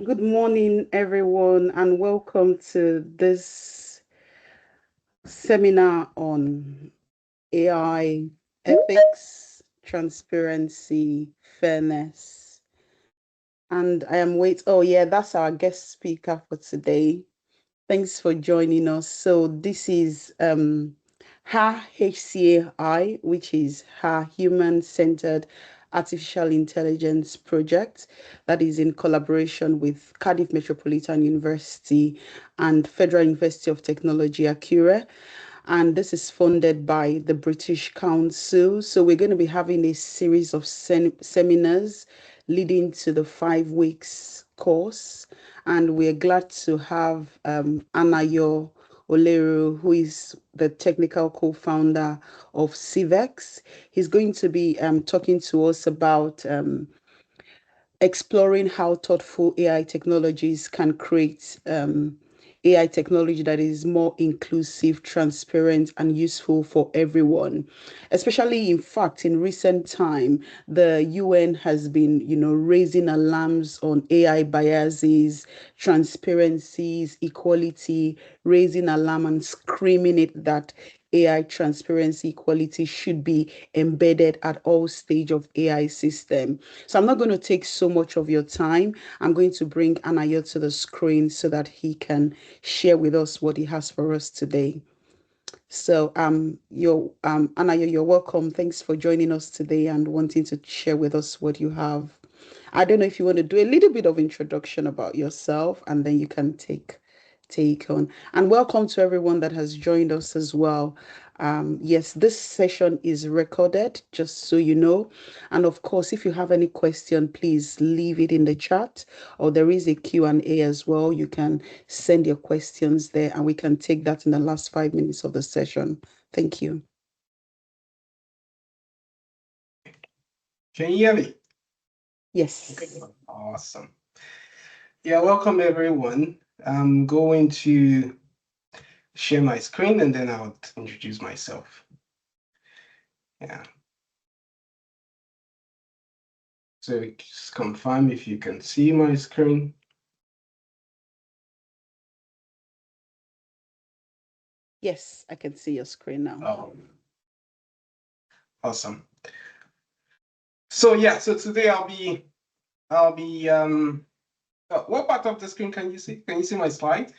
Good morning, everyone, and welcome to this seminar on AI ethics, transparency, fairness. And I am oh yeah, that's our guest speaker for today. Thanks for joining us. So this is HerHCAI, which is her human-centered artificial intelligence project that is in collaboration with Cardiff Metropolitan University and Federal University of Technology, Akure. And this is funded by the British Council. So we're going to be having a series of seminars leading to the 5 weeks course. And we're glad to have Anayo Oleru, who is the technical co-founder of Civeex. He's going to be talking to us about exploring how thoughtful AI technologies can create AI technology that is more inclusive, transparent, and useful for everyone. Especially, in fact, in recent time, the UN has been, raising alarms on AI biases, transparencies, equality, raising alarm and screaming it that AI transparency equality should be embedded at all stage of AI system. So I'm not going to take so much of your time. I'm going to bring Anayo to the screen so that he can share with us what he has for us today. So Anayo, you're welcome. Thanks for joining us today and wanting to share with us what you have. I don't know if you want to do a little bit of introduction about yourself and then you can take on. And welcome to everyone that has joined us as well. Yes, this session is recorded, just so you know. And of course, if you have any question, please leave it in the chat, or there is a Q&A as well. You can send your questions there and we can take that in the last 5 minutes of the session. Thank you. Can you hear me? Yes. Awesome. Yeah, welcome everyone. I'm going to share my screen and then I'll introduce myself. Yeah. So just confirm if you can see my screen. Yes, I can see your screen now. Oh, awesome. So yeah, so today I'll be what part of the screen can you see? Can you see my slide?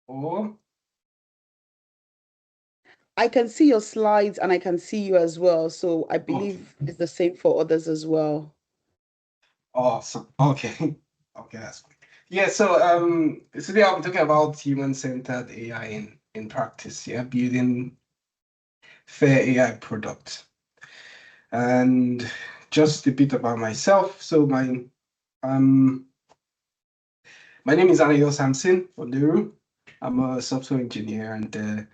Or I can see your slides and I can see you as well. So I believe it's the same for others as well. awesome. Okay. Okay, that's fine. Yeah, so today I'll be talking about human-centered AI in practice, yeah, building fair AI products. And just a bit about myself. So my name is Anayo Oleru. I'm a software engineer and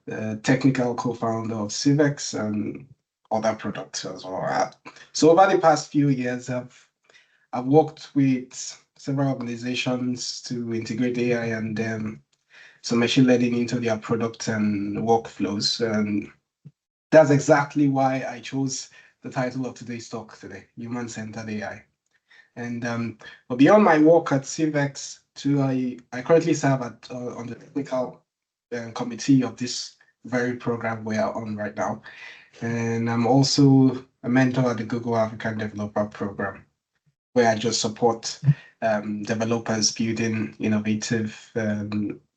the technical co-founder of Civeex and other products as well. So over the past few years, I've worked with several organizations to integrate AI and some machine learning into their products and workflows. And that's exactly why I chose the title of today's talk today, Human-Centered AI. And but beyond my work at Civeex, too, I currently serve on the technical committee of this very program we are on right now. And I'm also a mentor at the Google African Developer Program, where I just support developers building innovative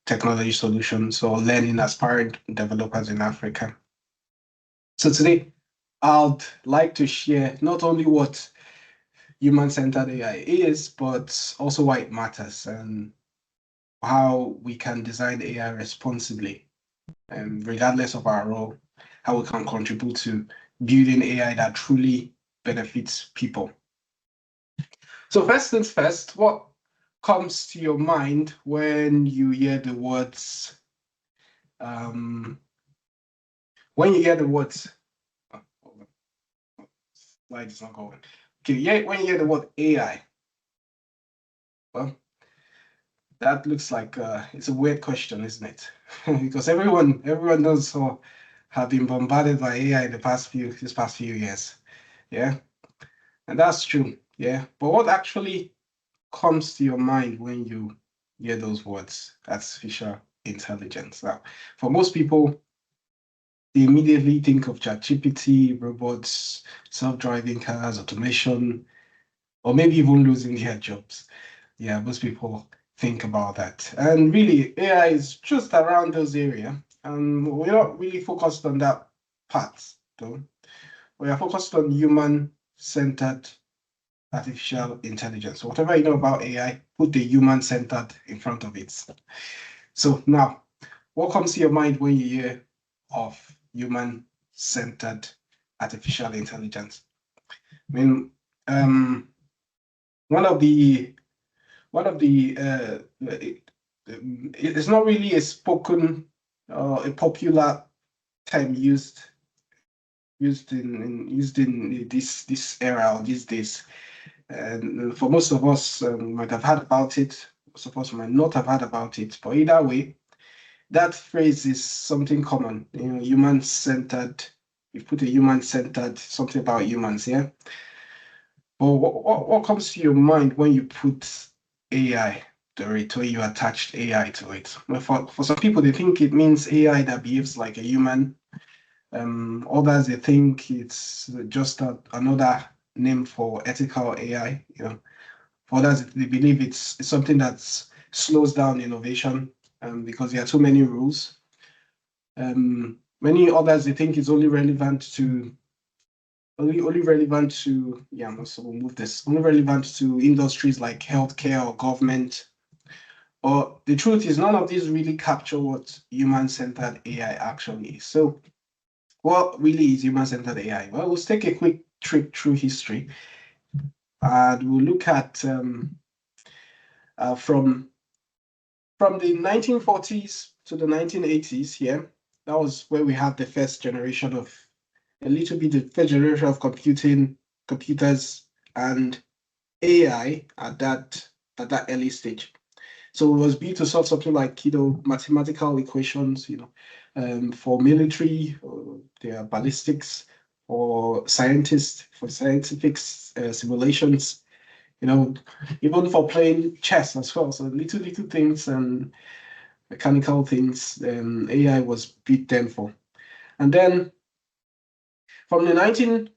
technology solutions or learning aspiring developers in Africa. So today, I'd like to share not only what human-centered AI is, but also why it matters and how we can design AI responsibly, regardless of our role, how we can contribute to building AI that truly benefits people. So first things first, what comes to your mind when you hear the words when you hear the words slide is not going. Okay, yeah, when you hear the word AI, well, that looks like it's a weird question, isn't it? Because everyone knows or have been bombarded by AI in this past few years. Yeah, and that's true. Yeah, but what actually comes to your mind when you hear those words, artificial intelligence? Now, for most people, they immediately think of ChatGPT, robots, self-driving cars, automation, or maybe even losing their jobs. Yeah, most people think about that. And really, AI is just around those area. And we're not really focused on that part, though. We are focused on human-centered artificial intelligence. So whatever you know about AI, put the human-centered in front of it. So now, what comes to your mind when you hear of human-centered artificial intelligence? I mean, um, one of the it's not really a spoken a popular term used in this era or these days. And for most of us, might have heard about it. Most of us might not have heard about it. But either way, that phrase is something common. You know, human-centered. You put a human-centered something about humans, yeah. But what comes to your mind when you put AI to it, when you attached AI to it? Well, for some people, they think it means AI that behaves like a human. Others, they think it's just another name for ethical AI. You know, for others, they believe it's something that slows down innovation because there are too many rules. Many others, they think it's only relevant to so we'll move this only relevant to industries like healthcare or government. But the truth is, none of these really capture what human-centered AI actually is. So, what really is human-centered AI? Well, let's take a quick trip through history, and we'll look at from the 1940s to the 1980s. Here, that was where we had the first generation of a little bit the first generation of computers, and AI at that early stage. So it was built to solve something like mathematical equations, for military, their ballistics, or scientists for scientific simulations, you know, even for playing chess as well. So little things and mechanical things, AI was built then for. And then from the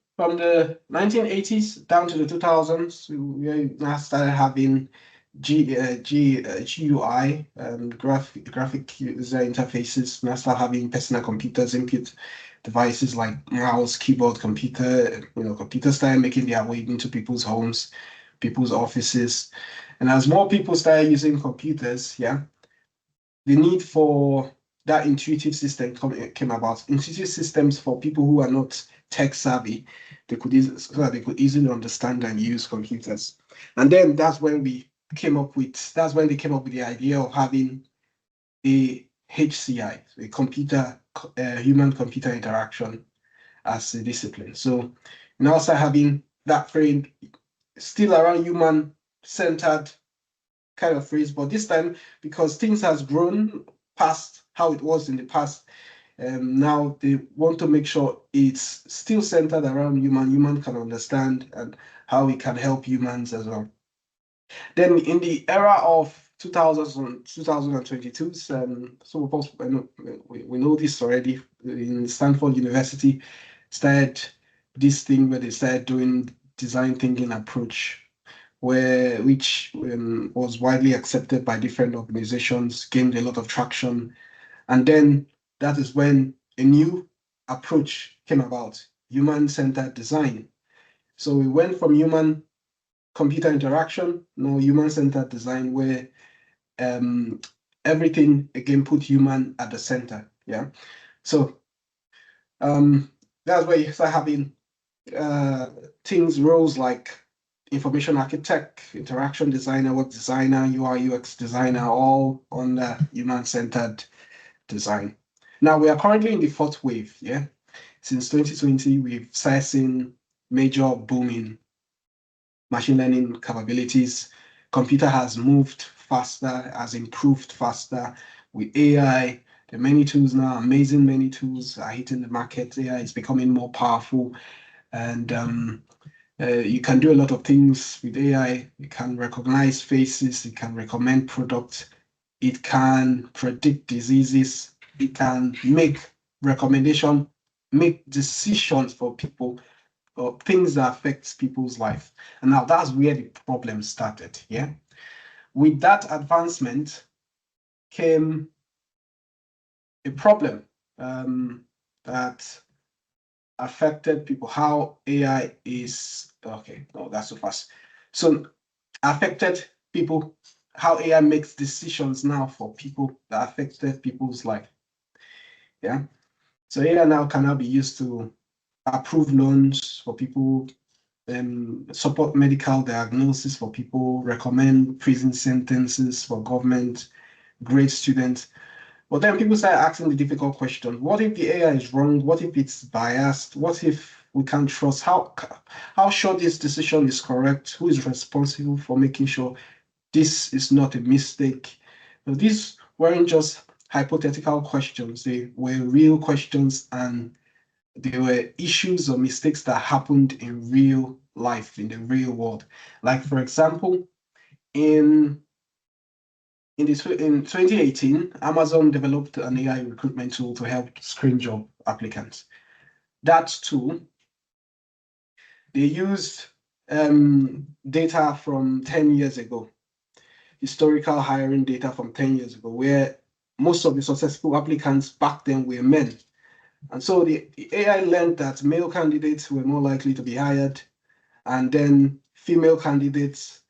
1980s down to the 2000s, we now started having GUI, graphic user interfaces. Now start having personal computers, input devices like mouse, keyboard, computer. Computers started making their way into people's homes, people's offices, and as more people started using computers, yeah, the need for that intuitive system came about. Intuitive systems for people who are not tech savvy, so that they could easily understand and use computers. And then that's when they came up with the idea of having a HCI, a human computer interaction as a discipline. So now start having that frame still around human centered kind of phrase, but this time because things has grown past how it was in the past, now they want to make sure it's still centered around human can understand and how we can help humans as well. Then in the era of 2022s, some of us we know this already. In Stanford University started this thing where they started doing design thinking approach, which was widely accepted by different organizations, gained a lot of traction. And then that is when a new approach came about, human-centered design. So we went from human computer interaction, now human-centered design, where everything again put human at the center. Yeah. So that's where you start having roles like information architect, interaction designer, web designer, UI UX designer, all under human-centered design. Now we are currently in the fourth wave. Yeah, since 2020, we've seen major boom in machine learning capabilities. Computer has moved faster, has improved faster with AI. The many tools now, amazing many tools are hitting the market. AI is becoming more powerful, and You can do a lot of things with AI. You can recognize faces. It can recommend products. It can predict diseases. It can make recommendation, make decisions for people or things that affects people's life. And now that's where the problem started. Yeah. With that advancement came a problem that affected people. How AI is okay. No, that's so fast. So affected people. How AI makes decisions now for people that affected people's life. Yeah. So AI now can now be used to approve loans for people, support medical diagnosis for people, recommend prison sentences for government, grade students. But then people start asking the difficult question: what if the AI is wrong? What if it's biased? What if we can't trust? How sure this decision is correct? Who is responsible for making sure this is not a mistake? Now, these weren't just hypothetical questions; they were real questions, and they were issues or mistakes that happened in real life, in the real world. Like, for example, in in 2018, Amazon developed an AI recruitment tool to help screen job applicants. That tool, they used data from 10 years ago, historical hiring data from 10 years ago, where most of the successful applicants back then were men. And so the AI learned that male candidates were more likely to be hired, and then female candidates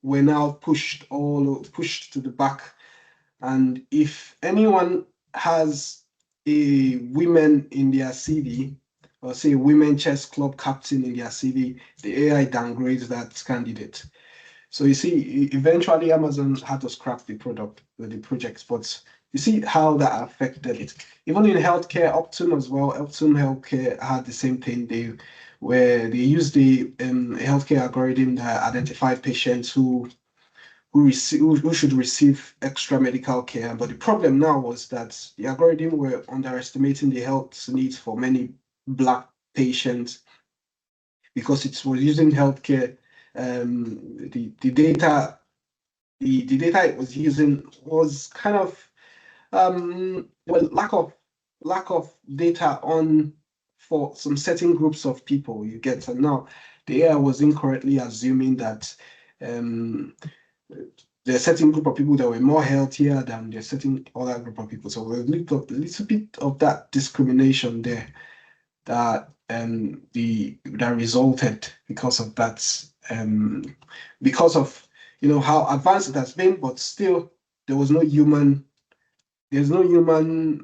were now pushed to the back. And if anyone has a women in their CV, or say a women chess club captain in their CV, the AI downgrades that candidate. So you see, eventually Amazon had to scrap the project, but you see how that affected it. Even in healthcare, Optum as well, Optum Healthcare had the same thing. Where they used the healthcare algorithm that identified patients who should receive extra medical care. But the problem now was that the algorithm were underestimating the health needs for many Black patients because it was using healthcare. The data it was using was kind of well, lack of data on for some certain groups of people. You get, and now the AI was incorrectly assuming that there are certain group of people that were more healthier than the certain other group of people. So there's a little bit of that discrimination there that that resulted because of that, because of how advanced it has been, but still there was no human. There's no human.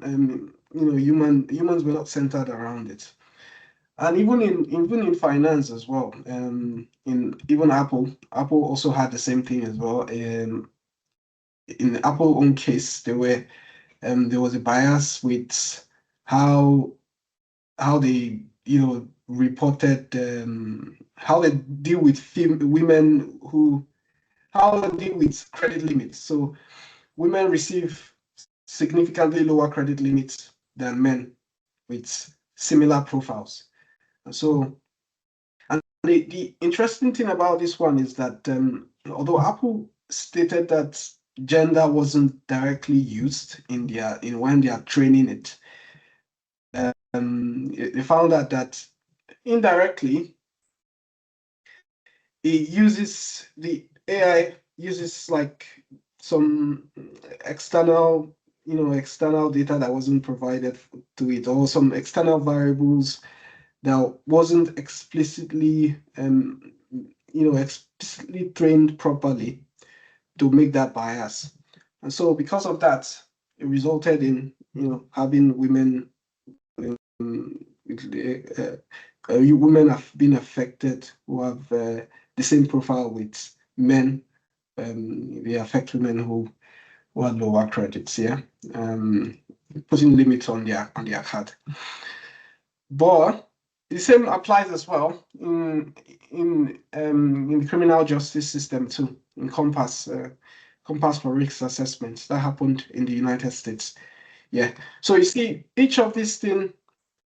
Humans were not centered around it. And even in finance as well. In even Apple also had the same thing as well. In Apple own case, there was a bias with how they reported, how they deal with women who how they deal with credit limits. So women receive significantly lower credit limits than men with similar profiles. And so, and the interesting thing about this one is that although Apple stated that gender wasn't directly used in when they are training it, they found out that indirectly the AI uses like some external external data that wasn't provided to it, or some external variables that wasn't explicitly explicitly trained properly to make that bias. And so because of that, it resulted in having women have been affected who have the same profile with men. They affect women who have lower credits, yeah, putting limits on their card. But the same applies as well in the criminal justice system too, in Compass for Risk Assessment. That happened in the United States. Yeah. So you see, each of these things,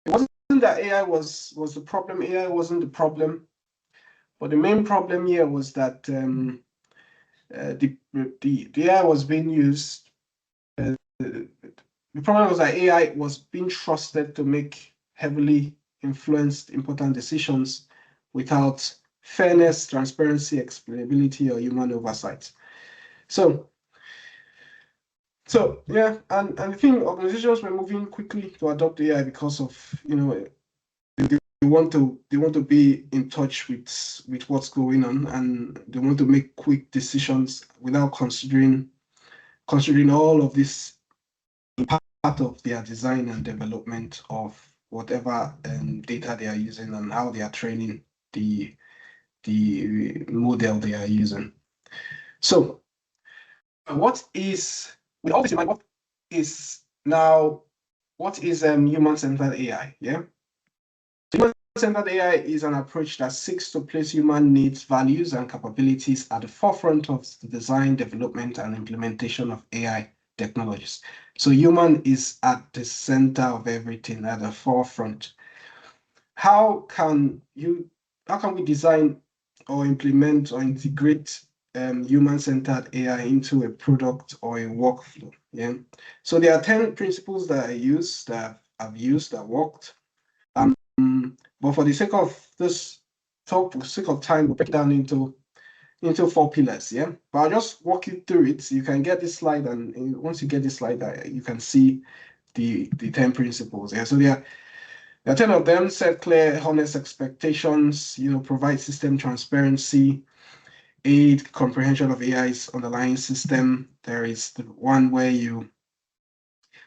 it wasn't that AI was the problem. AI wasn't the problem. But the main problem here was that the AI was being used. The problem was that AI was being trusted to make heavily influenced important decisions without fairness, transparency, explainability, or human oversight. So yeah, and I think organizations were moving quickly to adopt AI because of they want to be in touch with what's going on, and they want to make quick decisions without considering all of this part of their design and development of whatever data they are using and how they are training the model they are using. So what is, with all this in mind, what is human-centered AI? Yeah. Human-centered AI is an approach that seeks to place human needs, values, and capabilities at the forefront of the design, development, and implementation of AI technologies. So human is at the center of everything, at the forefront. How can we design or implement or integrate human-centered AI into a product or a workflow? Yeah. So there are 10 principles that I've used that worked. But for the sake of this talk, for the sake of time, we'll break it down into 4 pillars. Yeah. But I'll just walk you through it. So you can get this slide, and once you get this slide, you can see the 10 principles. Yeah. So there are 10 of them. Set clear, honest expectations, provide system transparency, aid comprehension of AI's underlying system. There is the one where you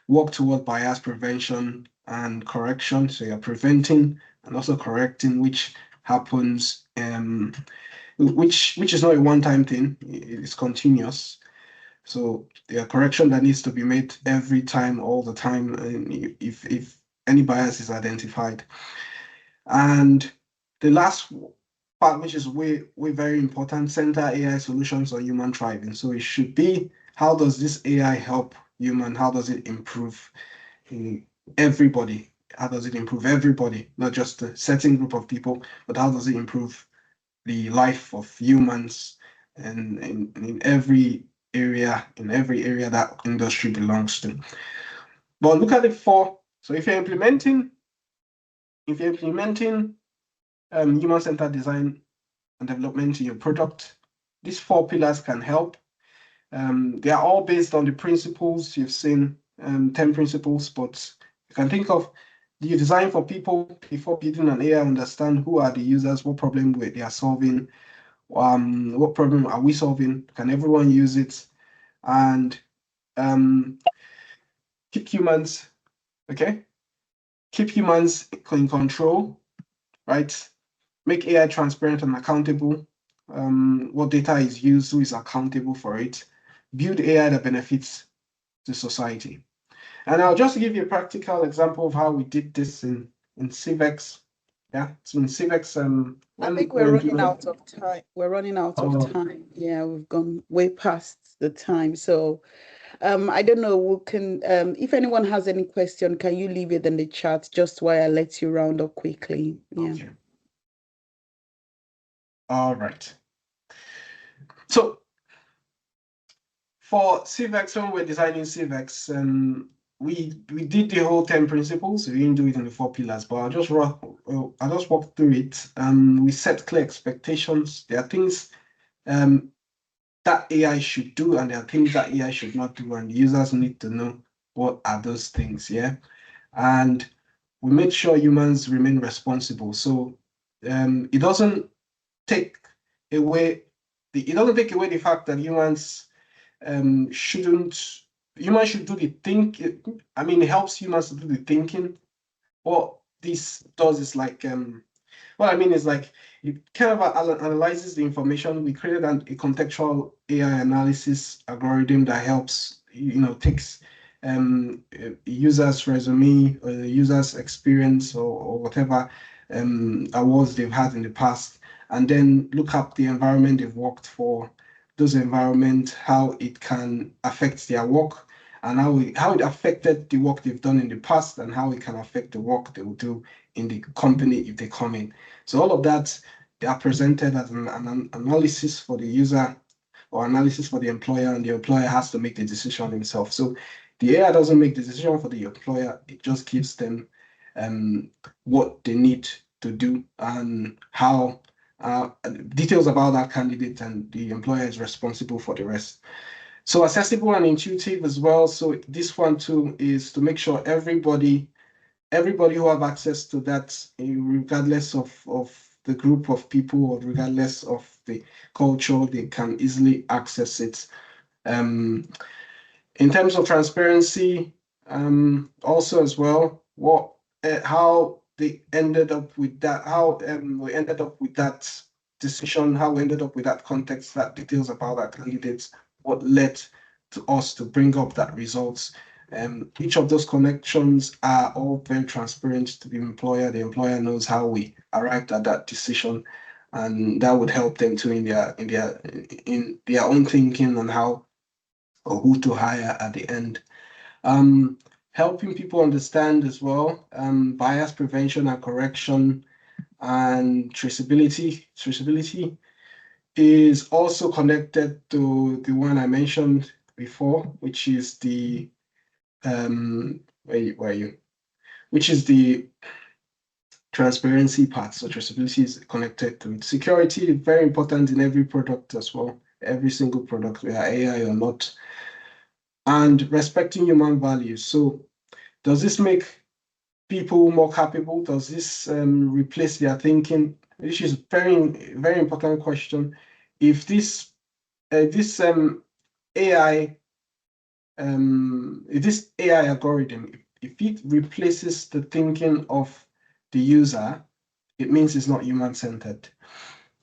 work toward bias prevention and correction. So you're preventing and also correcting, which happens, which is not a one-time thing, it's continuous. So there are correction that needs to be made every time, all the time, and if any bias is identified. And the last part, which is way very important, center AI solutions on human thriving. So it should be, how does this AI help human? How does it improve everybody? How does it improve everybody, not just a certain group of people, but how does it improve the life of humans and in every area that industry belongs to? But look at the 4. So if you're implementing human-centered design and development in your product, these 4 pillars can help. They are all based on the principles you've seen, 10 principles, but you can think of, do you design for people before building an AI? Understand who are the users, what problem they are solving, what problem are we solving, can everyone use it, and keep humans in control, right? Make AI transparent and accountable. What data is used, who is accountable for it. Build AI that benefits the society. And I'll just give you a practical example of how we did this in Civeex. Yeah, so in Civeex, I think we're running out of time. We're running out of time. Yeah, we've gone way past the time. So I don't know, we can if anyone has any question, can you leave it in the chat just while I let you round up quickly? Yeah. Okay. All right. So for Civeex, when we're designing Civeex, we did the whole 10 principles. We didn't do it in the 4 pillars, but I'll just walk through it. We set clear expectations. There are things that AI should do, and there are things that AI should not do, and users need to know what are those things. Yeah. And we made sure humans remain responsible. So it doesn't take away the fact that humans should do the thinking. I mean, it helps humans to do the thinking. What this does is like, what I mean is like, it kind of analyzes the information. We created a contextual AI analysis algorithm that helps, takes users' resume or users' experience or whatever awards they've had in the past, and then look up the environment they've worked for, those environments, how it can affect their work, and how it affected the work they've done in the past, and how it can affect the work they will do in the company if they come in. So all of that they are presented as an analysis for the user or analysis for the employer, and the employer has to make the decision himself. So the AI doesn't make the decision for the employer, it just gives them what they need to do and how details about that candidate, and the employer is responsible for the rest. So accessible and intuitive as well. So this one too is to make sure everybody who have access to that, regardless of the group of people or regardless of the culture, they can easily access it. In terms of transparency, also as well, how they ended up with that, how we ended up with that decision, how we ended up with that context, that details about that candidates, what led to us to bring up that results. Each of those connections are all very transparent to the employer. The employer knows how we arrived at that decision, and that would help them too in their own thinking on how or who to hire at the end. Helping people understand as well, bias prevention and correction and traceability. Traceability is also connected to the one I mentioned before, which is the where are you? Which is the transparency part. So traceability is connected to it. Security is very important in every product as well. Every single product, whether AI or not. And respecting human values. So does this make people more capable? Does this replace their thinking? Which is very, very important question. If this AI if this AI algorithm, if it replaces the thinking of the user, it means it's not human-centered,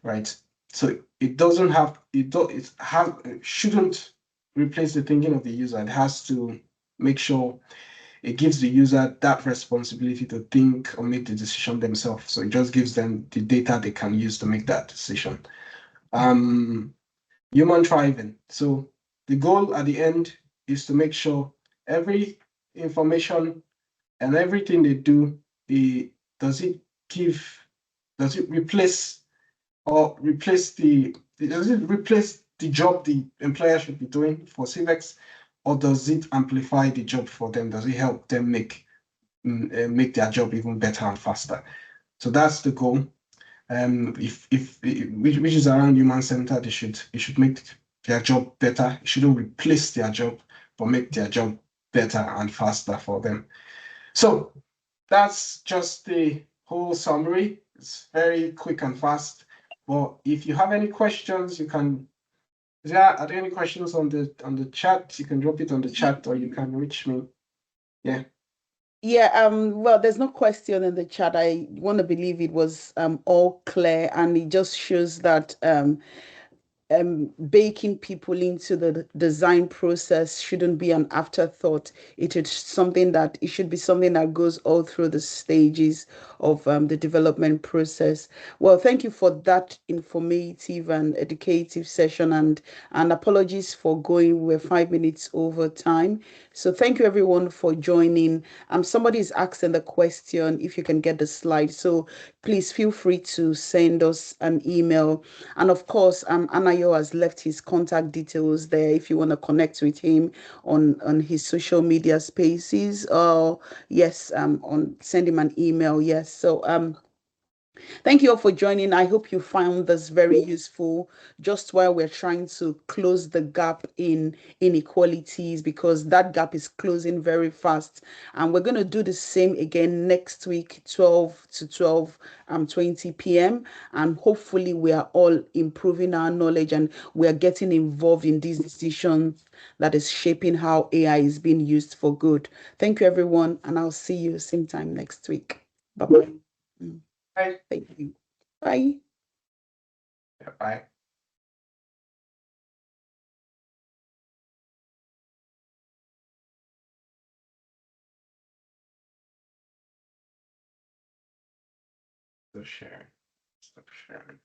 right? So it doesn't have it shouldn't replace the thinking of the user. It has to make sure it gives the user that responsibility to think or make the decision themselves. So it just gives them the data they can use to make that decision. Human thriving. So the goal at the end is to make sure every information and everything they do, does it replace the job the employer should be doing for Civeex, or does it amplify the job for them? Does it help them make their job even better and faster? So that's the goal. Which is around human-centered, it should make their job better. It shouldn't replace their job, but make their job better and faster for them. So that's just the whole summary. It's very quick and fast. But if you have any questions, you can. Are there any questions on the chat? You can drop it on the chat, or you can reach me. Yeah. Yeah, well, there's no question in the chat. I want to believe it was all clear, and it just shows that baking people into the design process shouldn't be an afterthought. It should be something that goes all through the stages of the development process. Well, thank you for that informative and educative session, and apologies for going. We're 5 minutes over time. So thank you everyone for joining. Somebody is asking the question if you can get the slide. So please feel free to send us an email. And of course, Anayo has left his contact details there if you want to connect with him on his social media spaces. Yes, on send him an email. Yes. So thank you all for joining. I hope you found this very useful just while we're trying to close the gap in inequalities, because that gap is closing very fast. And we're going to do the same again next week, 12 to 12, 20 p.m. And hopefully we are all improving our knowledge and we are getting involved in these decisions that is shaping how AI is being used for good. Thank you, everyone. And I'll see you same time next week. Bye-bye. Bye. Thank you. Bye. Yeah, bye. Stop sharing. Stop sharing.